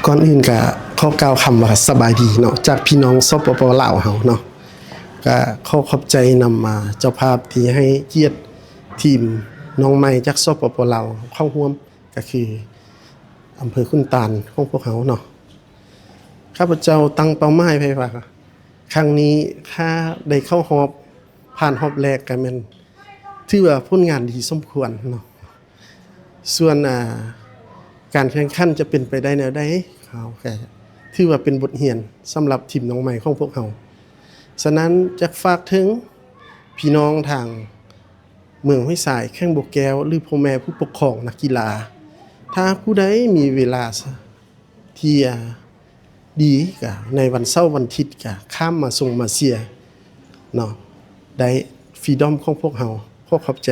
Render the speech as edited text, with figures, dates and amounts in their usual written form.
ก่อนอื่นก็ขอกล่าวคำว่าสบายดีเนาะจากพี่น้องสปปลาวเฮาเนาะก็ขอบใจนำมาเจ้าภาพที่ให้เกียรติทีมน้องใหม่จากสปปลาวเข้าร่วมก็คืออำเภอขุนตาลของพวกเขาเนาะข้าพเจ้าตั้งเป้าหมายไว้ว่าครั้งนี้ถ้าได้เข้ารอบผ่านรอบแรกก็แม่นถือว่าผลงานดีสมควรเนาะส่วนการแข่งขันจะเป็นไปได้แนวใดเขาก็ถือว่าเป็นบทเรียนสำหรับทีมน้องใหม่ของพวกเขาฉะนั้นจะฝากถึงพี่น้องทางเมืองห้วยสายแข้งบกแก้วหรือพ่อแม่ผู้ปกครองนักกีฬาถ้าผู้ใดมีเวลาที่ดีก็ในวันเสาร์วันอาทิตย์ก็ข้ามมาส่งมาเชียร์เนาะได้ฟรีดอมของพวกเขาขอบใจ